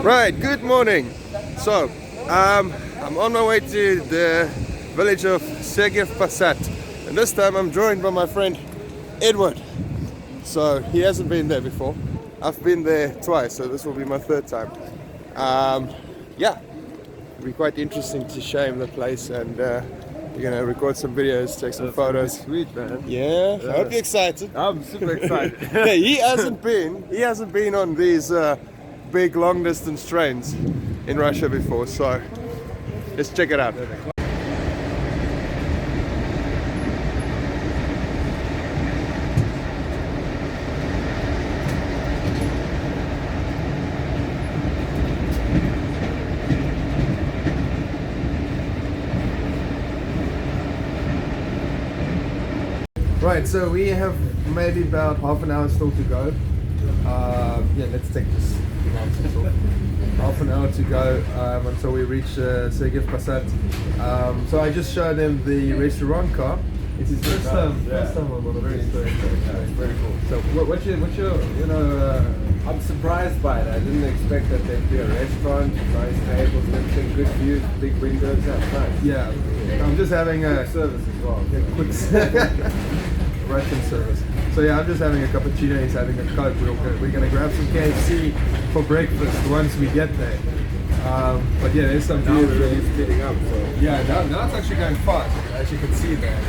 Right, good morning. So, I'm on my way to the village of Sergiev, Posad, and this time I'm joined by my friend Edward. So he hasn't been there before. I've been there twice, so this will be my third time. Yeah, it'll be quite interesting to show him the place, and we're gonna record some videos, take some photos. Sweet, man. Yeah, I hope you're excited. I'm super excited. Yeah, he hasn't been on these big long distance trains in Russia before, so let's check it out. Right, so we have maybe about half an hour still to go. Yeah, let's take this nonsense off. Half an hour to go until we reach Sergiev Posad. So I just showed him the restaurant car. It's his first time on one of these. It's very cool. So what's your I'm surprised by it. I didn't expect that there'd be a restaurant, nice tables, and everything, good views, big windows. That's nice. yeah, I'm just having a Service as well. quick Russian service. So yeah, I'm just having a cappuccino, he's having a Coke real quick. We're gonna grab some KFC for breakfast once we get there. But yeah, there's some Now views. we're really speeding up, so. Yeah, now it's actually going fast, as you can see there.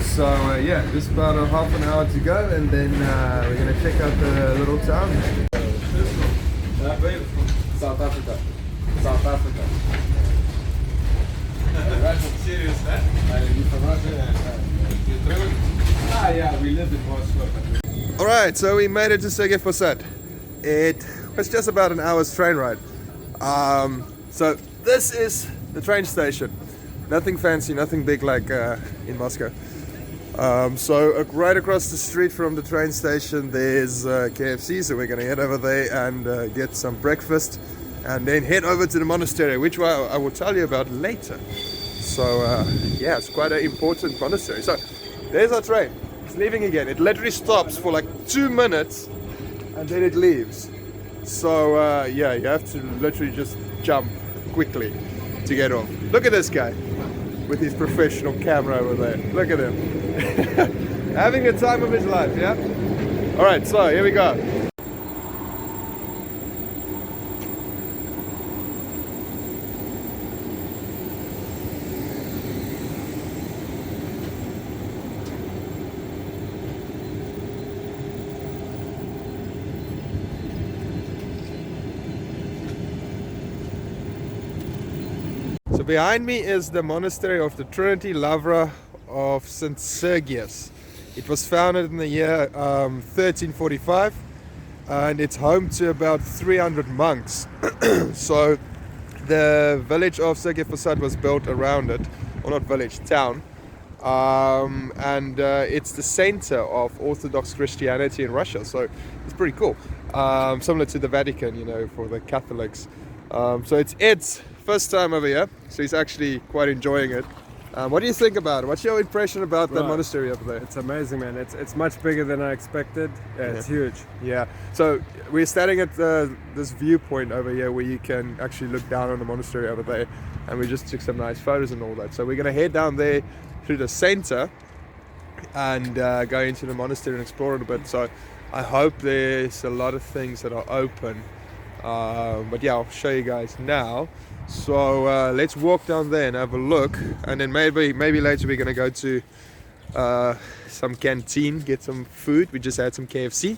So yeah, just about a half an hour to go, and then we're gonna check out the little town. South Africa. South Africa. Russian serious, huh? You from Russia? Yeah, we live in Moscow. Alright, so we made it to Sergiev Posad. It was just about an hour's train ride. So this is the train station. Nothing fancy, nothing big like in Moscow. So right across the street from the train station there's KFC, so we're gonna head over there and get some breakfast and then head over to the monastery, which I will tell you about later. So yeah, it's quite an important monastery. So there's our train. It's leaving again. It literally stops for like 2 minutes and then it leaves. So yeah, you have to literally just jump quickly to get off. Look at this guy with his professional camera over there. Look at him. Having the time of his life, yeah? Alright, so here we go. So behind me is the monastery of the Trinity Lavra of St. Sergiev. It was founded in the year 1345 and it's home to about 300 monks. So the village of Sergiev Posad was built around it, or not village, town. And it's the center of Orthodox Christianity in Russia, so it's pretty cool. Similar to the Vatican, you know, for the Catholics. So it's Ed's first time over here, so he's actually quite enjoying it. What do you think about it? What's your impression about the monastery over there? It's amazing, man. It's much bigger than I expected. Yeah, it's huge. Yeah, so we're standing at this viewpoint over here where you can actually look down on the monastery over there, and we just took some nice photos and all that. So we're going to head down there through the center and go into the monastery and explore it a bit. So I hope there's a lot of things that are open. But yeah, I'll show you guys now. So let's walk down there and have a look, and then maybe later we're gonna go to some canteen, get some food. We just had some KFC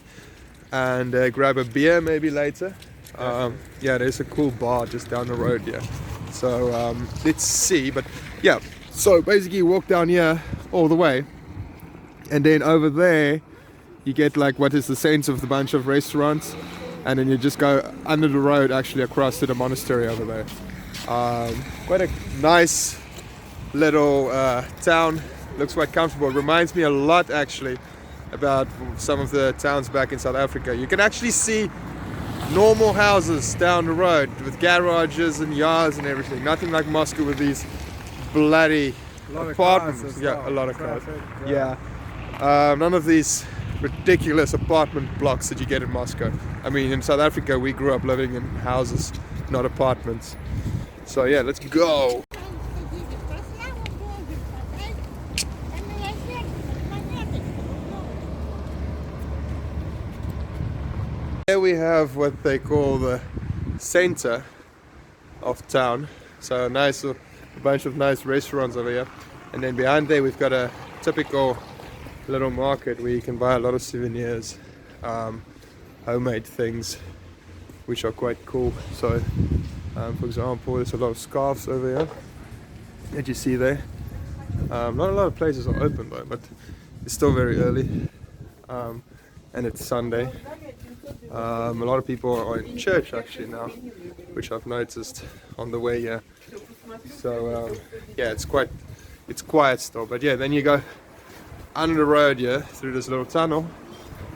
and grab a beer maybe later. Yeah, there's a cool bar just down the road here. So let's see. But yeah, so basically you walk down here all the way, and then over there you get like what is the sense of the bunch of restaurants, and then you just go under the road actually across to the monastery over there. Quite a nice little town, looks quite comfortable. It reminds me a lot actually about some of the towns back in South Africa. You can actually see normal houses down the road with garages and yards and everything. Nothing like Moscow with these bloody apartments. A lot of cars. Traffic, Yeah. None of these ridiculous apartment blocks that you get in Moscow. I mean, in South Africa, we grew up living in houses, not apartments. So yeah, let's go. Here we have what they call the center of town. So a bunch of nice restaurants over here. And then behind there we've got a typical little market where you can buy a lot of souvenirs, homemade things, which are quite cool. So for example, there's a lot of scarves over here that you see there. Not a lot of places are open though, but it's still very early, and it's Sunday. A lot of people are in church actually now, which I've noticed on the way here. So yeah, it's quiet still. But yeah, then you go under the road here through this little tunnel,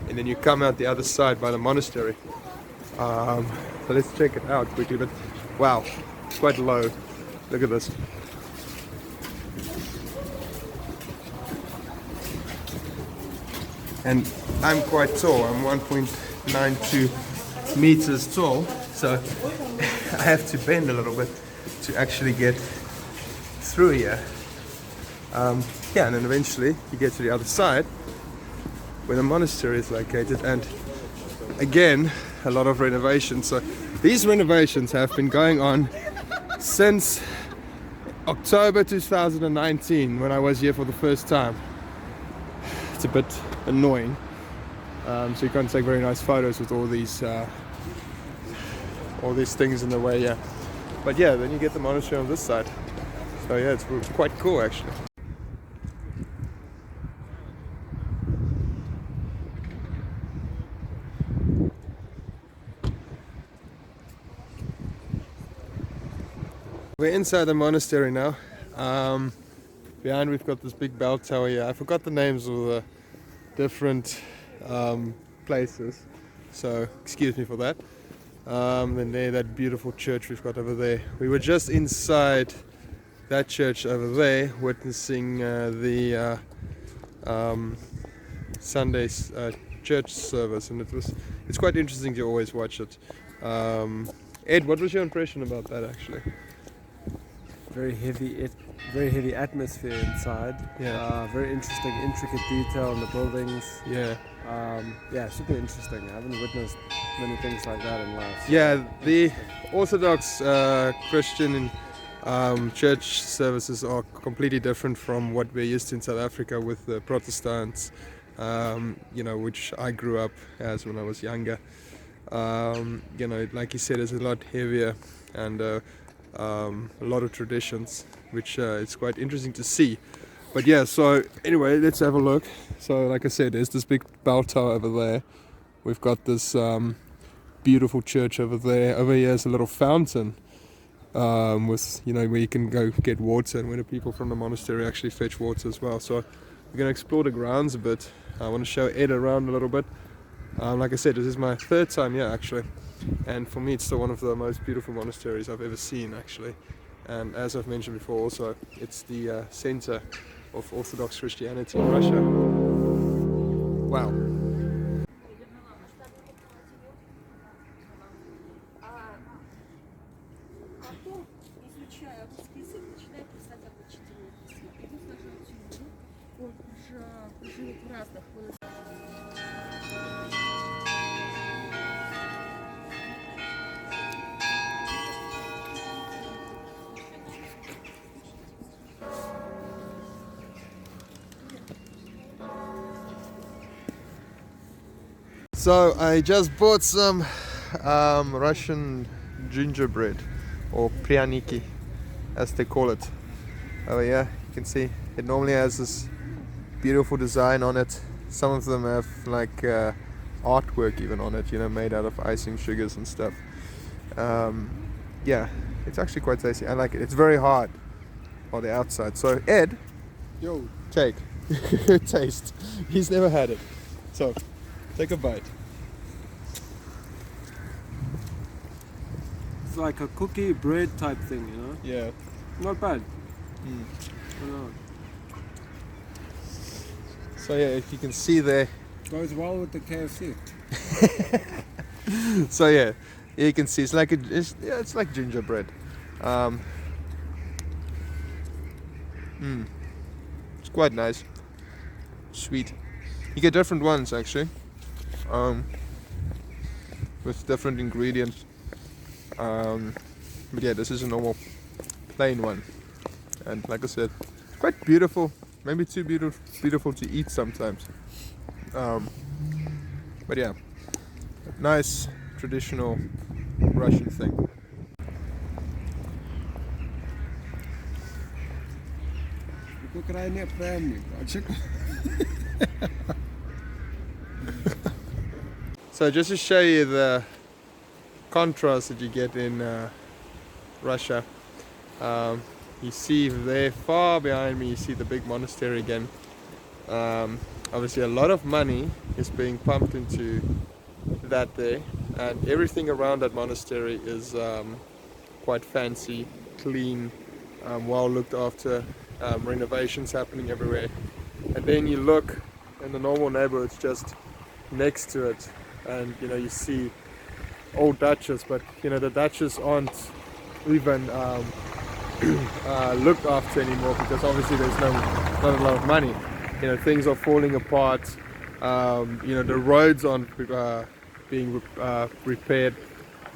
and then you come out the other side by the monastery. So let's check it out quickly. But wow, it's quite low. Look at this. And I'm quite tall. I'm 1.92 meters tall, so I have to bend a little bit to actually get through here. Yeah, and then eventually you get to the other side where the monastery is located, and again a lot of renovations. So these renovations have been going on since October 2019 when I was here for the first time. It's a bit annoying, so you can't take very nice photos with all these things in the way. Yeah, but yeah, then you get the monastery on this side. So yeah, it's quite cool actually. We're inside the monastery now. Behind we've got this big bell tower here. I forgot the names of the different places, so excuse me for that. Then there, that beautiful church we've got over there. We were just inside that church over there, witnessing the Sunday church service, and it's quite interesting to always watch it. Ed, what was your impression about that actually? Very heavy atmosphere inside. Yeah. Very interesting, intricate detail in the buildings. Yeah. Yeah, super interesting. I haven't witnessed many things like that in life. So Yeah, the Orthodox Christian church services are completely different from what we're used to in South Africa with the Protestants, which I grew up as when I was younger. Like you said, it's a lot heavier and a lot of traditions, which it's quite interesting to see. But yeah, so anyway, let's have a look. So like I said, there's this big bell tower over there. We've got this beautiful church over there. Over here is a little fountain with, where you can go get water, and where the people from the monastery actually fetch water as well. So we're going to explore the grounds a bit. I want to show Ed around a little bit. Like I said, this is my third time here actually. And for me, it's still one of the most beautiful monasteries I've ever seen, actually. And as I've mentioned before, also, it's the center of Orthodox Christianity in Russia. Wow. So I just bought some Russian gingerbread, or pryaniki as they call it. Oh yeah, you can see it normally has this beautiful design on it. Some of them have like artwork even on it, made out of icing sugars and stuff. Yeah, it's actually quite tasty. I like it. It's very hard on the outside. So Ed, Yo. take taste. He's never had it, so take a bite. it's like a cookie bread type thing, Yeah. Not bad. So yeah, if you can see there, Goes well with the KFC. So yeah, you can see it's like it's like gingerbread. It's quite nice, sweet. You get different ones actually, with different ingredients. But yeah, this is a normal plain one, and like I said, quite beautiful. Maybe too beautiful to eat sometimes. But yeah, nice traditional Russian thing. So just to show you the contrast that you get in Russia, you see there far behind me, you see the big monastery again. Obviously a lot of money is being pumped into that there, and everything around that monastery is quite fancy, clean, well looked after, renovations happening everywhere. And then you look in the normal neighborhoods just next to it, and you know, you see old Dutches, but you know, the Dutches aren't even looked after anymore, because obviously there's not a lot of money. You know, things are falling apart. You know, the roads aren't being repaired.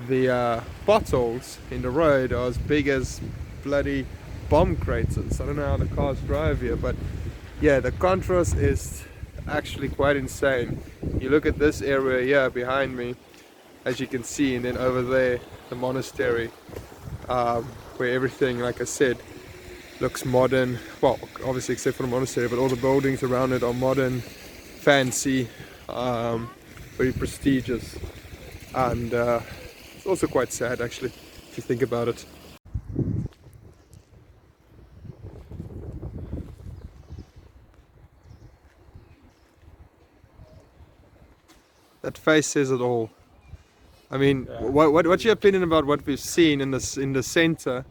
The potholes in the road are as big as bloody bomb craters. I don't know how the cars drive here, but yeah, the contrast is actually quite insane. You look at this area here behind me, as you can see, and then over there the monastery, where everything, like I said, looks modern. Well, obviously except for the monastery, but all the buildings around it are modern, fancy, very prestigious, and it's also quite sad actually if you think about it. That face says it all. I mean, Yeah. what's your opinion about what we've seen in the center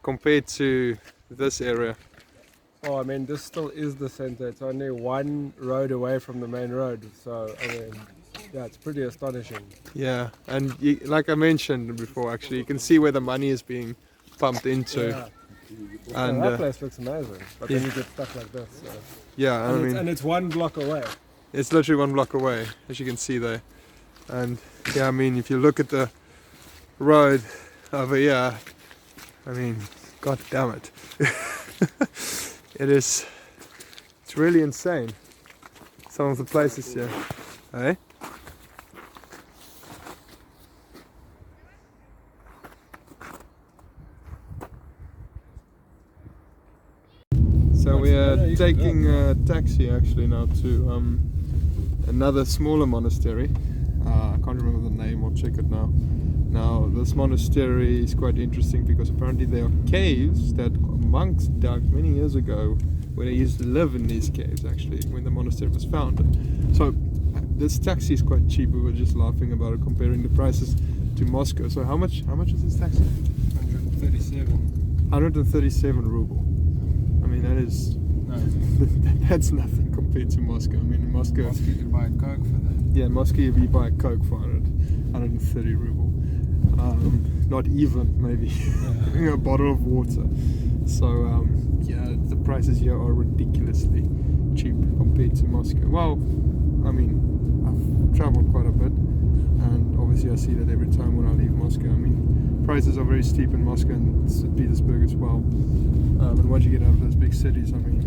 compared to this area? Oh, I mean, this still is the center. It's only one road away from the main road. So, I mean, yeah, it's pretty astonishing. Yeah, and you, like I mentioned before, actually, you can see where the money is being pumped into. Yeah. And that place looks amazing. But then yeah. you get stuff like this. So. Yeah, I mean, And it's 1 block away. it's literally 1 block away, as you can see there. And yeah, I mean, if you look at the road over here, I mean, god damn it. It's really insane, some of the places here. Eh? So we are taking a taxi actually now to another smaller monastery. I can't remember the name, I'll check it now. Now this monastery is quite interesting because apparently there are caves that monks dug many years ago, where they used to live in these caves actually when the monastery was founded. So this taxi is quite cheap. We were just laughing about it, comparing the prices to Moscow. So how much is this taxi? 137. 137 ruble. I mean, that is that's nothing compared to Moscow. I mean, in Moscow you can buy a Coke for that. yeah, in Moscow you buy a Coke for 130 ruble. Not even, maybe a bottle of water. So yeah, the prices here are ridiculously cheap compared to Moscow. Well, I mean, I've traveled quite a bit, and obviously I see that every time when I leave Moscow. I mean, prices are very steep in Moscow and St. Petersburg as well. And once you get out of those big cities, I mean,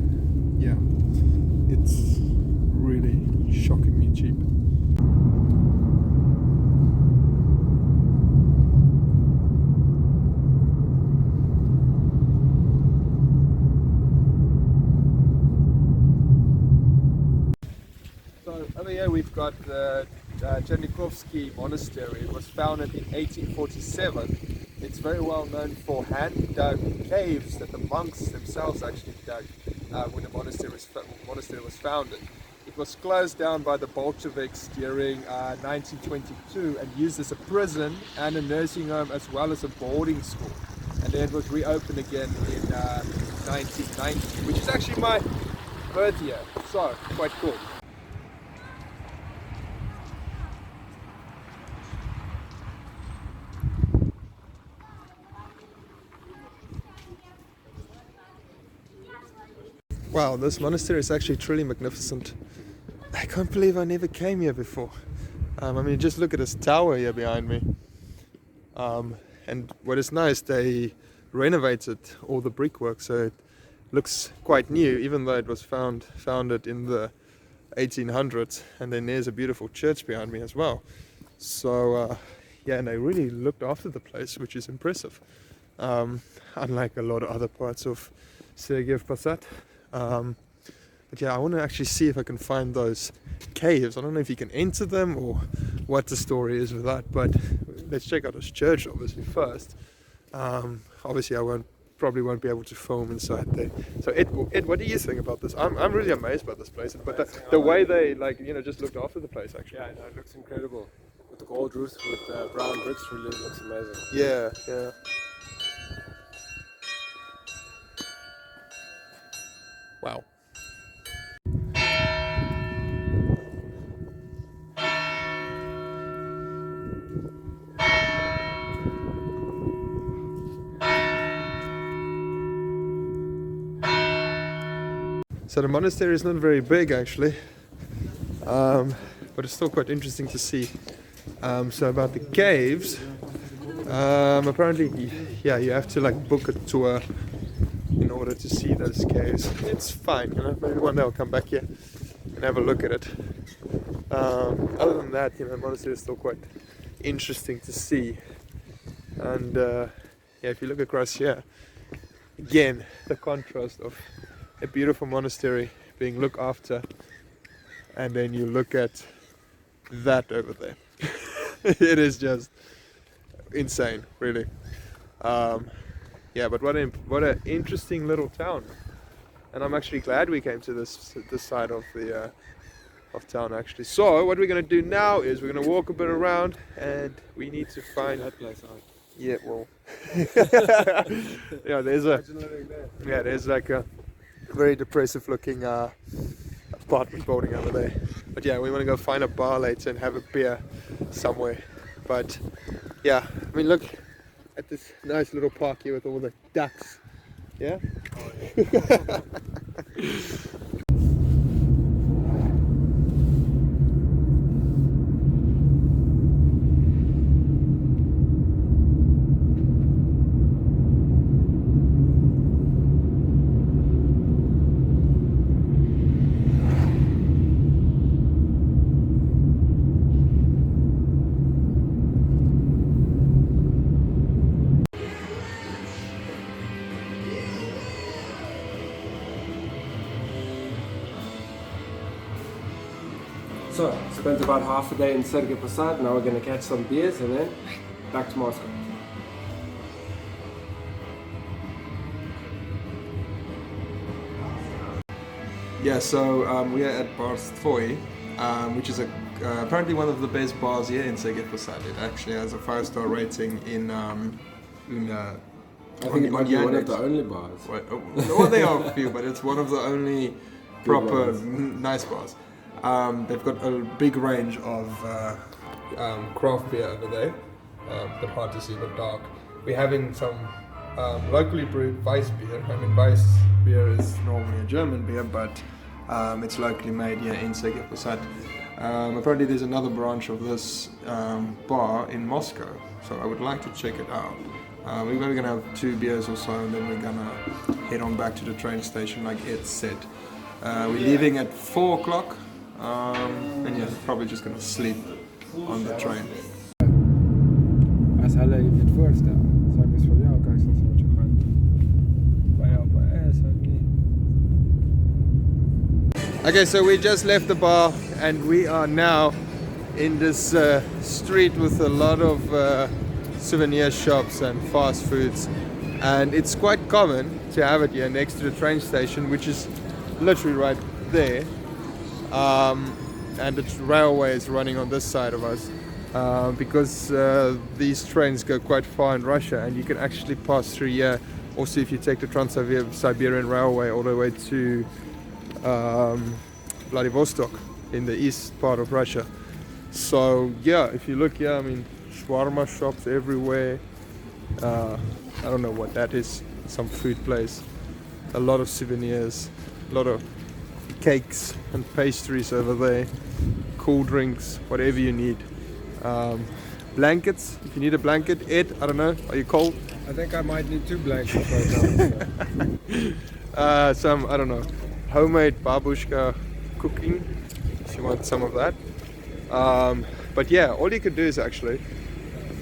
yeah, it's really shockingly cheap. So over here we've got the Chernikovsky Monastery. It was founded in 1847. It's very well known for hand-dug caves that the monks themselves actually dug when the monastery was founded. It was closed down by the Bolsheviks during 1922 and used as a prison and a nursing home as well as a boarding school. And then it was reopened again in 1990, which is actually my birth year. So, quite cool. Wow, this monastery is actually truly magnificent. I can't believe I never came here before. I mean, just look at this tower here behind me. And what is nice, they renovated all the brickwork, so it looks quite new, even though it was founded in the 1800s. And then there's a beautiful church behind me as well. So yeah, and they really looked after the place, which is impressive. Unlike a lot of other parts of Sergiev, Posad. But yeah, I want to actually see if I can find those caves. I don't know if you can enter them or what the story is with that, but let's check out this church obviously first. Obviously I probably won't be able to film inside there. So Ed, what do you think about this? I'm really amazed by this place, but the way they just looked after the place actually. Yeah, no, it looks incredible. With the gold roofs with brown bricks, really looks amazing. Yeah. Wow. So the monastery is not very big actually, but it's still quite interesting to see. So about the caves, apparently, yeah, you have to book a tour in order to see those caves. It's fine, maybe one day I'll come back here and have a look at it. Other than that, the monastery is still quite interesting to see. And yeah, if you look across here, again, the contrast of a beautiful monastery being looked after, and then you look at that over there. It is just insane, really. Yeah, but what an interesting little town, and I'm actually glad we came to this side of the of town actually. So what we're gonna do now is we're gonna walk a bit around, and we need to find that place out. Yeah, well, yeah, there's like a very depressive looking apartment building over there. But yeah, we want to go find a bar later and have a beer somewhere. But yeah, I mean, look at this nice little park here with all the ducks. Yeah? So, spent about half a day in Sergiev Posad. Now we're going to catch some beers and then back to Moscow. Yeah, so we are at Bar Stvoy, which is apparently one of the best bars here in Sergiev Posad. It actually has a 5-star rating in I think it might be one of the only bars. Well, there are a few, but it's one of the only proper nice bars. They've got a big range of craft beer over there, but hard to see, but dark. We're having some locally brewed Weiss beer. I mean, Weiss beer is normally a German beer, but it's locally made here in Sergiev Posad. Apparently there's another branch of this bar in Moscow, so I would like to check it out. We're going to have 2 beers or so, and then we're going to head on back to the train station like Ed said. We're leaving at 4 o'clock. And yeah, probably just gonna sleep on the train. Okay, so we just left the bar and we are now in this street with a lot of souvenir shops and fast foods, and it's quite common to have it here next to the train station, which is literally right there. And the railway is running on this side of us because these trains go quite far in Russia, and you can actually pass through here. Also, if you take the Trans-Siberian Railway all the way to Vladivostok in the east part of Russia. So yeah, if you look here, I mean, shawarma shops everywhere. I don't know what that is, some food place. A lot of souvenirs. A lot of cakes and pastries over there, cool drinks, whatever you need. Blankets, if you need a blanket. Ed, I don't know, are you cold? I think I might need 2 blankets right now. So. Some, I don't know, homemade babushka cooking, if you want some of that. But yeah, all you can do is actually,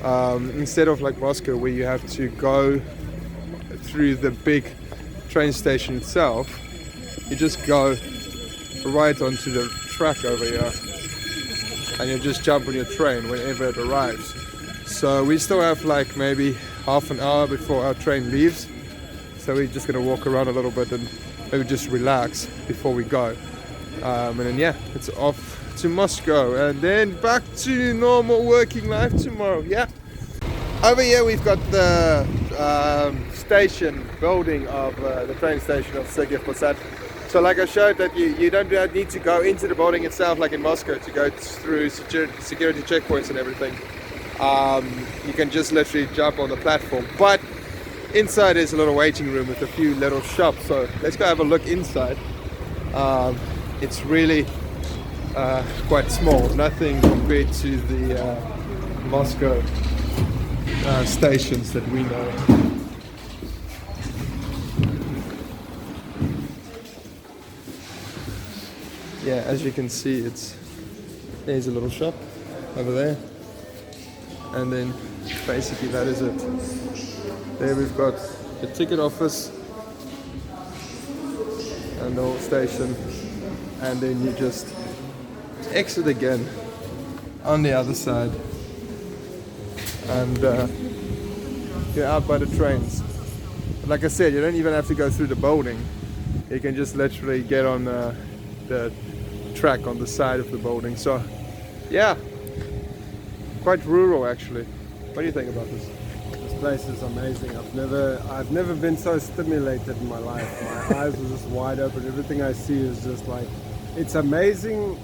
instead of like Moscow where you have to go through the big train station itself, you just go right onto the track over here and you just jump on your train whenever it arrives. So we still have like maybe half an hour before our train leaves, so we're just gonna walk around a little bit and maybe just relax before we go, and then yeah, it's off to Moscow and then back to normal working life tomorrow. Yeah, over here we've got the station building of the train station of Sergiev Posad. So like I showed, that you don't need to go into the building itself like in Moscow to go through security checkpoints and everything. You can just literally jump on the platform, but inside is a little waiting room with a few little shops. So let's go have a look inside. It's really quite small, nothing compared to the Moscow stations that we know. Yeah, as you can see, there's a little shop over there, and then basically that is it. There we've got the ticket office and the whole station, and then you just exit again on the other side, and you're out by the trains. Like I said, you don't even have to go through the building. You can just literally get on the track on the side of the building. So yeah, quite rural actually. What do you think about this? This place is amazing. I've never been so stimulated in my life. My eyes are just wide open. Everything I see is just like, it's amazing,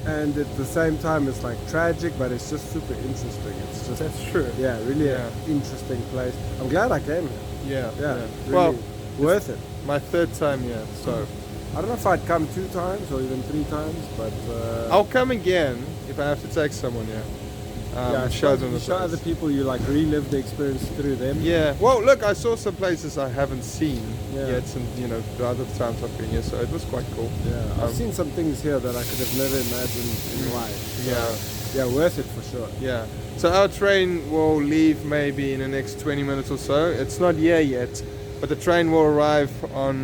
and at the same time it's like tragic, but it's just super interesting. It's just, That's true. yeah, really Yeah. an interesting place. I'm glad I came here. Yeah. Really Well, worth it. my 3rd time here, so I don't know if I'd come 2 times or even 3 times, but I'll come again if I have to take someone. yeah, show them the show place. other people, you like relive the experience through them. Yeah. Well, look, I saw some places I haven't seen Yeah. yet, and the other times I've been here, so it was quite cool. Yeah, I've seen some things here that I could have never imagined in life. So, Yeah. yeah, worth it for sure. Yeah. So our train will leave maybe in the next 20 minutes or so. It's not here yet, but the train will arrive on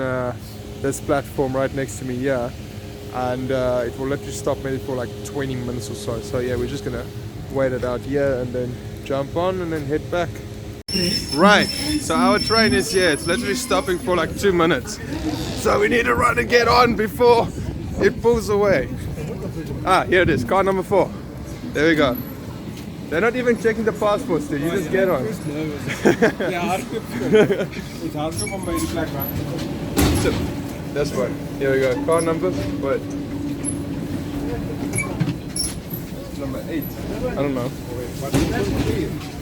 this platform right next to me here, and it will literally stop maybe for like 20 minutes or so. So yeah, we're just gonna wait it out here and then jump on and then head back. Right, so our train is here. It's literally stopping for like 2 minutes, so we need to run and get on before it pulls away. Ah, here it is, car number 4. There we go. They're not even checking the passports, dude. You just get on. That's right. Here we go. Car number what? Number 8. I don't know.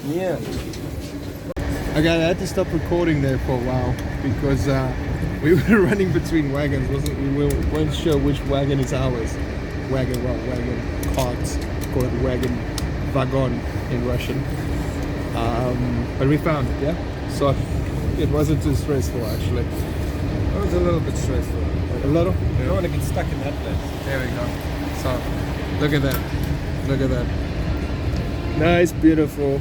Yeah. Okay, I had to stop recording there for a while because we were running between wagons. We weren't sure which wagon is ours. Wagon, carts. Call it wagon, vagon in Russian. But we found it, yeah? So it wasn't too stressful actually. It was a little bit stressful. A little? You don't want to get stuck in that place. There we go. So, look at that. Look at that. Nice, beautiful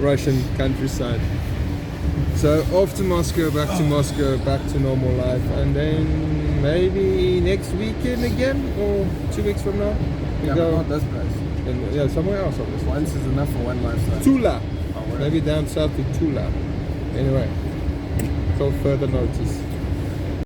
Russian countryside. So, off to Moscow, back to normal life, and then maybe next weekend again, or 2 weeks from now, we Yeah, go but not this place. yeah, somewhere else obviously. Once is enough for one lifestyle. Tula. Oh, where? Maybe down south to Tula. Anyway, till further notice.